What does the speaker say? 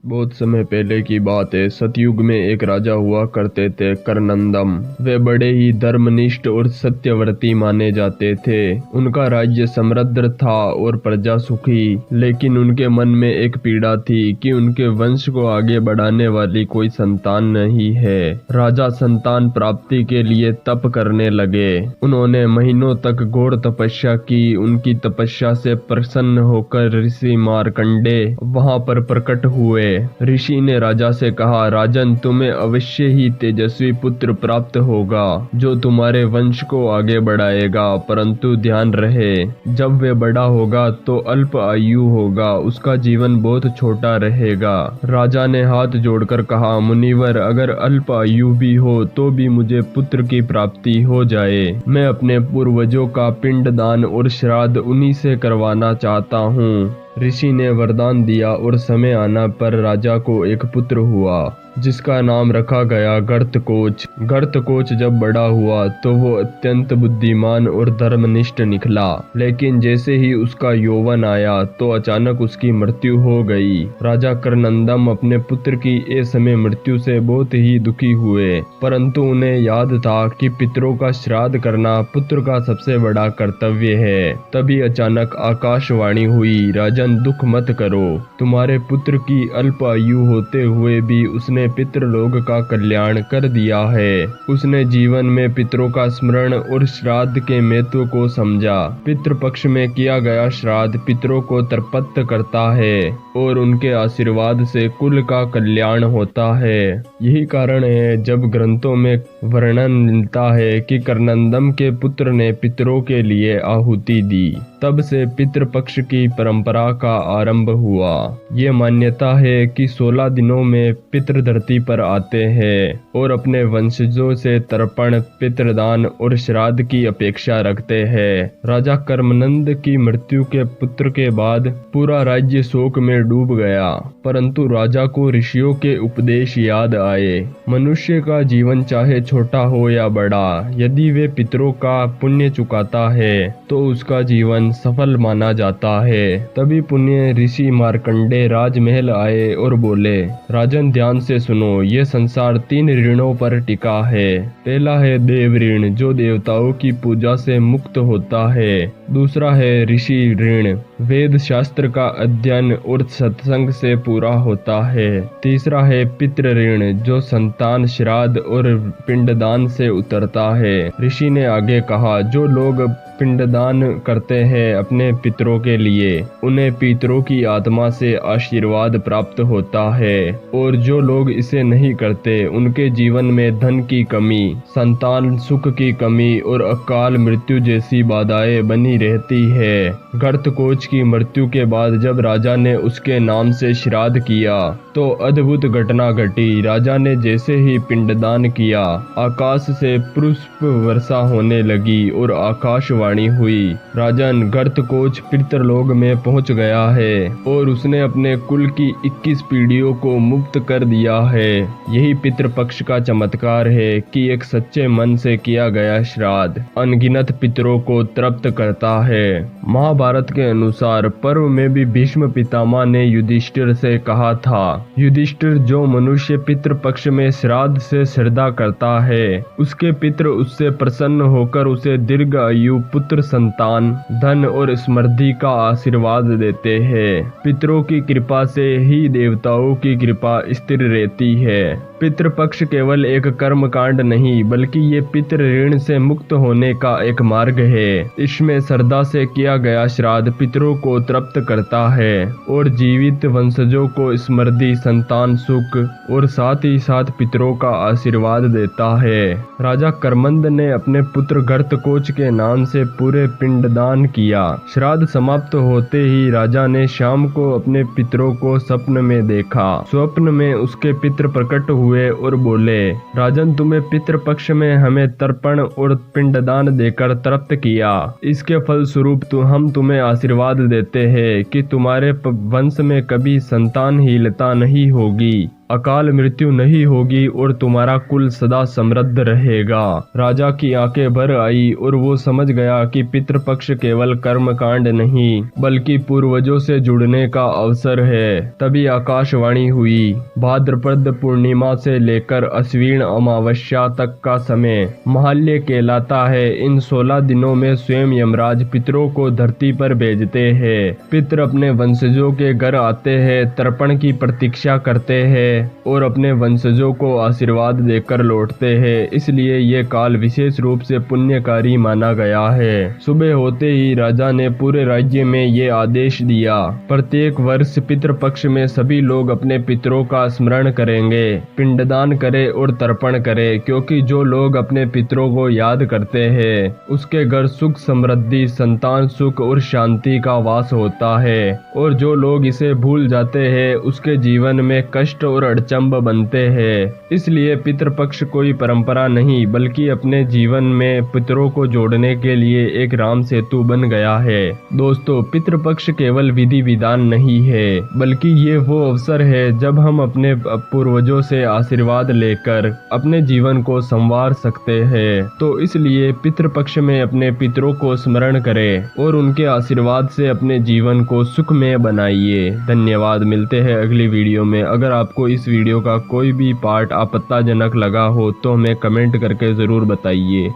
बहुत समय पहले की बात है। सतयुग में एक राजा हुआ करते थे, करनंदम। वे बड़े ही धर्मनिष्ठ और सत्यव्रती माने जाते थे। उनका राज्य समृद्ध था और प्रजा सुखी। लेकिन उनके मन में एक पीड़ा थी कि उनके वंश को आगे बढ़ाने वाली कोई संतान नहीं है। राजा संतान प्राप्ति के लिए तप करने लगे। उन्होंने महीनों तक घोर तपस्या की। उनकी तपस्या से प्रसन्न होकर ऋषि मार्कंडे वहां पर प्रकट हुए। ऋषि ने राजा से कहा, राजन, तुम्हें अवश्य ही तेजस्वी पुत्र प्राप्त होगा जो तुम्हारे वंश को आगे बढ़ाएगा, परंतु ध्यान रहे, जब वे बड़ा होगा तो अल्प आयु होगा, उसका जीवन बहुत छोटा रहेगा। राजा ने हाथ जोड़कर कहा, मुनिवर, अगर अल्प आयु भी हो तो भी मुझे पुत्र की प्राप्ति हो जाए। मैं अपने पूर्वजों का पिंडदान और श्राद्ध उन्हीं से करवाना चाहता हूँ। ऋषि ने वरदान दिया और समय आने पर राजा को एक पुत्र हुआ जिसका नाम रखा गया गर्तकोच। गर्तकोच जब बड़ा हुआ तो वो अत्यंत बुद्धिमान और धर्मनिष्ठ निकला। लेकिन जैसे ही उसका यौवन आया तो अचानक उसकी मृत्यु हो गई। राजा करनंदम अपने पुत्र की असमय मृत्यु से बहुत ही दुखी हुए, परंतु उन्हें याद था कि पितरों का श्राद्ध करना पुत्र का सबसे बड़ा कर्तव्य है। तभी अचानक आकाशवाणी हुई, राजन, दुख मत करो, तुम्हारे पुत्र की अल्प आयु होते हुए भी उसने पितृलोक का कल्याण कर दिया है। उसने जीवन में पितरों का स्मरण और श्राद्ध के महत्व को समझा। पितृपक्ष में किया गया श्राद्ध पितरों को तर्पत करता है और उनके आशीर्वाद से कुल का कल्याण होता है। यही कारण है जब ग्रंथों में वर्णन मिलता है कि करनंदम के पुत्र ने पितरों के लिए आहुति दी। तब से पितृपक्ष की परंपरा का आरंभ हुआ। ये मान्यता है कि 16 दिनों में पितृ धरती पर आते हैं और अपने वंशजों से तर्पण, पितृदान और श्राद्ध की अपेक्षा रखते हैं। राजा कर्मनंद की मृत्यु के पुत्र के बाद पूरा राज्य शोक में डूब गया, परंतु राजा को ऋषियों के उपदेश याद आए। मनुष्य का जीवन चाहे छोटा हो या बड़ा, यदि वे पितरों का पुण्य चुकाता है तो उसका जीवन सफल माना जाता है। तभी पुण्य ऋषि मार्कंडे राजमहल आए और बोले, राजन, ध्यान से सुनो, ये संसार 3 ऋणों पर टिका है। पहला है देव ऋण, जो देवताओं की पूजा से मुक्त होता है। दूसरा है ऋषि ऋण, वेद शास्त्र का अध्ययन और सत्संग से पूरा होता है। तीसरा है पितृ ऋण, जो संतान, श्राद्ध और पिंडदान से उतरता है। ऋषि ने आगे कहा, जो लोग पिंडदान करते हैं अपने पितरों के लिए, उन्हें पितरों की आत्मा से आशीर्वाद प्राप्त होता है, और जो लोग इसे नहीं करते उनके जीवन में धन की कमी, संतान सुख की कमी और अकाल मृत्यु जैसी बाधाएं बनी रहती है। गर्तकोच की मृत्यु के बाद जब राजा ने उसके नाम से श्राद्ध किया तो अद्भुत घटना घटी। राजा ने जैसे ही पिंडदान किया, आकाश से पुष्प वर्षा होने लगी और आकाशवाणी हुई, राजन, गर्तकोच पितरलोक में पहुंच गया है और उसने अपने कुल की 21 पीढ़ियों को मुक्त कर दिया है। यही पितृपक्ष का चमत्कार है कि एक सच्चे मन से किया गया श्राद्ध अनगिनत पितरों को तृप्त करता है। महाभारत के अनुसार पर्व में भी भीष्म पितामह ने युधिष्ठिर से कहा था, युधिष्ठिर, जो मनुष्य पितृपक्ष में श्राद्ध से श्रद्धा करता है, उसके पितृ उससे प्रसन्न होकर उसे दीर्घ आयु, पुत्र, संतान, धन और समृद्धि का आशीर्वाद देते हैं। पितरों की कृपा से ही देवताओं की कृपा स्थिर रहती है। पितृपक्ष केवल एक कर्म कांड नहीं, बल्कि ये पितृ ऋण से मुक्त होने का एक मार्ग है। इसमें श्रद्धा से किया गया श्राद्ध पितरों को तृप्त करता है और जीवित वंशजों को समृद्धि, संतान सुख और साथ ही साथ पितरों का आशीर्वाद देता है। राजा करमंद ने अपने पुत्र गर्तकोच के नाम से पूरे पिंडदान किया। श्राद्ध समाप्त होते ही राजा ने शाम को अपने पितरों को स्वप्न में देखा। स्वप्न में उसके पितृ प्रकट हुए और बोले, राजन, तुम्हें पितृपक्ष में हमें तर्पण और पिंडदान देकर तृप्त किया। इसके फलस्वरूप हम तुम्हें आशीर्वाद देते हैं कि तुम्हारे वंश में कभी संतानहीनता नहीं होगी। अकाल मृत्यु नहीं होगी और तुम्हारा कुल सदा समृद्ध रहेगा। राजा की आंखें भर आई और वो समझ गया कि पितृपक्ष केवल कर्मकांड नहीं बल्कि पूर्वजों से जुड़ने का अवसर है। तभी आकाशवाणी हुई। भाद्रपद पूर्णिमा से लेकर अश्विन अमावस्या तक का समय महाल्य कहलाता है। इन 16 दिनों में स्वयं यमराज पितरों को धरती पर भेजते हैं। पितर अपने वंशजों के घर आते हैं, तर्पण की प्रतीक्षा करते हैं और अपने वंशजों को आशीर्वाद देकर लौटते हैं। इसलिए ये काल विशेष रूप से पुण्यकारी माना गया है। सुबह होते ही राजा ने पूरे राज्य में ये आदेश दिया, प्रत्येक वर्ष पितृपक्ष में सभी लोग अपने पितरों का स्मरण करेंगे, पिंडदान करें और तर्पण करें, क्योंकि जो लोग अपने पितरों को याद करते हैं उसके घर सुख समृद्धि, संतान सुख और शांति का वास होता है, और जो लोग इसे भूल जाते हैं उसके जीवन में कष्ट और अड़चंब बनते हैं। इसलिए पितृपक्ष कोई परंपरा नहीं बल्कि अपने जीवन में पितरों को जोड़ने के लिए एक राम सेतु बन गया है। दोस्तों, पितृपक्ष केवल विधि विधान नहीं है बल्कि ये वो अवसर है जब हम अपने पूर्वजों से आशीर्वाद लेकर अपने जीवन को संवार सकते हैं। तो इसलिए पितृपक्ष में अपने पितरों को स्मरण करें और उनके आशीर्वाद से अपने जीवन को सुखमय बनाइए। धन्यवाद। मिलते हैं अगली वीडियो में। अगर आपको इस वीडियो का कोई भी पार्ट आपत्तिजनक लगा हो तो हमें कमेंट करके जरूर बताइए।